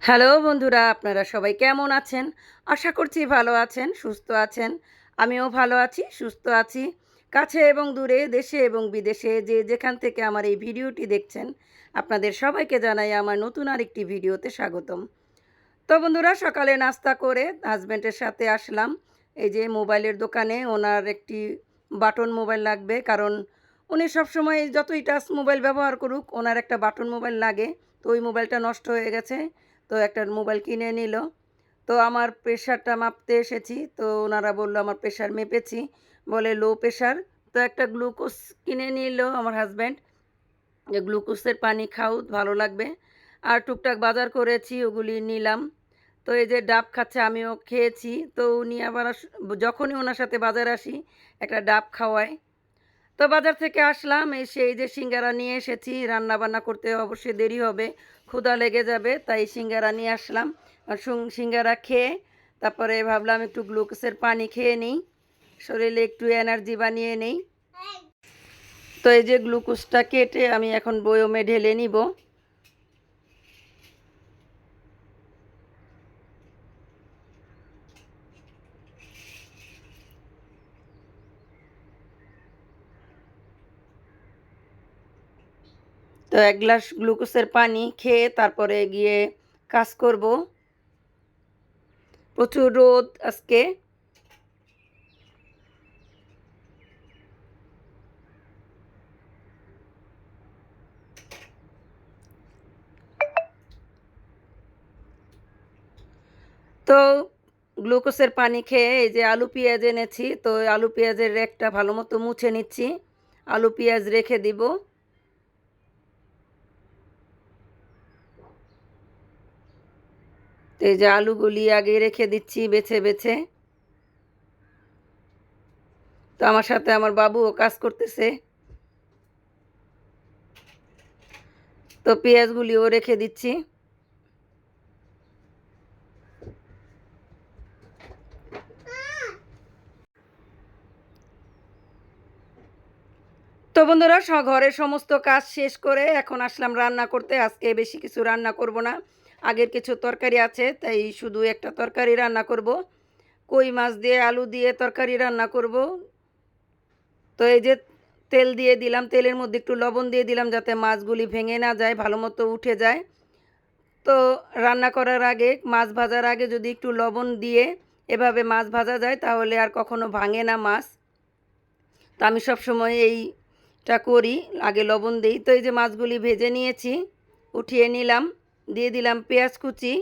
Hello বন্ধুরা, আপনারা সবাই কেমন আছেন? আশা করছি ভালো আছেন, সুস্থ আছেন। আমিও ভালো আছি, সুস্থ আছি। কাছে এবং দূরে, দেশে এবং বিদেশে যে যেখান থেকে আমার এই ভিডিওটি দেখছেন, আপনাদের সবাইকে জানাই আমার নতুন আরেকটি ভিডিওতে স্বাগতম। তো বন্ধুরা, সকালে নাস্তা করে হাসব্যান্ডের সাথে আসলাম। এই যে মোবাইলের দোকানে ওনার একটি বাটন মোবাইল লাগবে, কারণ উনি সবসময় যতই টাচ মোবাইল ব্যবহার করুক ওনার একটা বাটন মোবাইল লাগে। তো ওই মোবাইলটা নষ্ট হয়ে গেছে, তো একটা মোবাইল কিনে নিল। তো আমার প্রেশারটা মাপতে এসেছি, তো ওনারা বললো আমার প্রেশার মেপেছি, বলে লো প্রেশার। তো একটা গ্লুকোজ কিনে নিল আমার হাজব্যান্ড, যে গ্লুকোজের পানি খাও ভালো লাগবে। আর টুকটাক বাজার করেছি, ওগুলি নিলাম। তো এই যে ডাব খাচ্ছে, আমিও খেয়েছি। তো উনি আবার যখনই ওনার সাথে বাজারে আসি একটা ডাব খাওয়ায়। তো বাজার থেকে আসলাম, এসে এই যে সিঙ্গারা নিয়ে এসেছি। রান্না বান্না করতে অবশ্যই দেরি হবে, ক্ষুধা লেগে যাবে, তাই সিঙ্গারা নিয়ে আসলাম। আর সিঙ্গারা খেয়ে তারপরে ভাবলাম একটু গ্লুকোজের পানি খেয়ে নিই, শরীরে একটু এনার্জি বানিয়ে নেই। তো এই যে গ্লুকোজটা কেটে আমি এখন বয়মে ঢেলে নিব। তো এক গ্লাস গ্লুকোজের পানি খেয়ে তারপরে গিয়ে কাজ করব। প্রচুর রোদ আজকে। তো গ্লুকোজের পানি খেয়ে এই যে আলু পেঁয়াজ এনেছি, তো আলু পেঁয়াজের রেকটা ভালো মতো মুছে নিচ্ছি। আলু পেঁয়াজ রেখে দিব। তো এই যে আলুগুলি আগে রেখে দিচ্ছি বেছে বেছে। তো আমার সাথে আমার বাবুও কাজ করতেছে। তো পেঁয়াজগুলিও রেখে দিচ্ছি। তো বন্ধুরা, ঘরের সমস্ত কাজ শেষ করে এখন আসলাম রান্না করতে। আজকে বেশি কিছু রান্না করব না, আগের কিছু তরকারি আছে, তাই শুধু একটা তরকারি রান্না করব। কই মাছ দিয়ে আলু দিয়ে তরকারি রান্না করব। তো এই যে তেল দিয়ে দিলাম, তেলের মধ্যে একটু লবণ দিয়ে দিলাম যাতে মাছগুলি ভেঙে না যায়, ভালো মতো উঠে যায়। তো রান্না করার আগে, মাছ ভাজার আগে যদি একটু লবণ দিয়ে এভাবে মাছ ভাজা যায় তাহলে আর কখনো ভাঙে না মাছ। তো আমি সবসময় এইটা করি, আগে লবণ দিই। তো এই যে মাছগুলি ভেজে নিয়েছি, উঠিয়ে নিলাম। দিয়ে দিলাম পেঁয়াজ কুচি,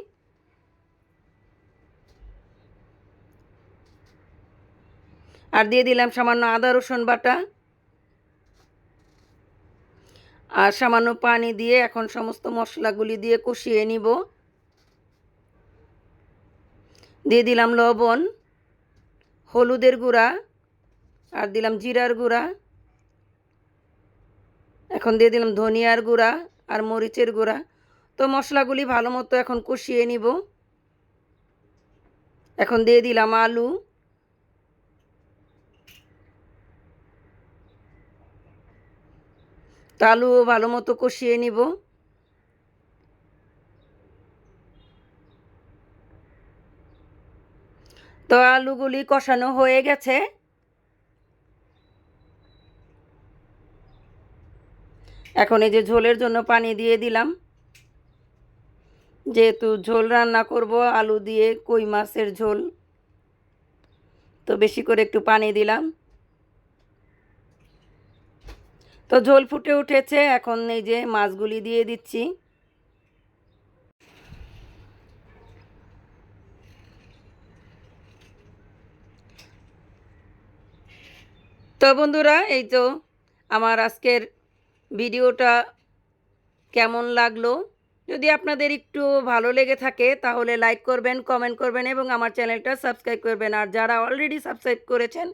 আর দিয়ে দিলাম সামান্য আদা রসুন বাটা, আর সামান্য পানি দিয়ে এখন সমস্ত মশলাগুলি দিয়ে কষিয়ে নিব। দিয়ে দিলাম লবণ, হলুদের গুঁড়া, আর দিলাম জিরার গুঁড়া। এখন দিয়ে দিলাম ধনিয়ার গুঁড়া আর মরিচের গুঁড়া। তো মশলাগুলি ভালো মতো এখন কষিয়ে নিব। এখন দিয়ে দিলাম আলু। তো আলুও ভালো মতো কষিয়ে নিব। তো আলুগুলি কষানো হয়ে গেছে। এখন এই যে ঝোলের জন্য পানি দিয়ে দিলাম, যেহেতু ঝোল রান্না করব আলু দিয়ে, কই মাছের ঝোল, তো বেশি করে একটু পানি দিলাম। তো ঝোল ফুটে উঠেছে, এখন এই যে মাছগুলি দিয়ে দিচ্ছি। তো বন্ধুরা, এই তো আমার আজকের ভিডিওটা কেমন লাগলো? যদি আপনাদের একটু ভালো লেগে থাকে তাহলে লাইক করবেন, কমেন্ট করবেন এবং আমার চ্যানেলটা সাবস্ক্রাইব করবেন। আর যারা অলরেডি সাবস্ক্রাইব করেছেন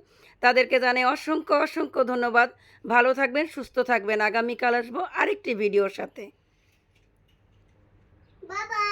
তাদেরকে জানাই অসংখ্য অসংখ্য ধন্যবাদ। ভালো থাকবেন, সুস্থ থাকবেন। আগামীকাল আসবো আরেকটি ভিডিওর সাথে। বাবা।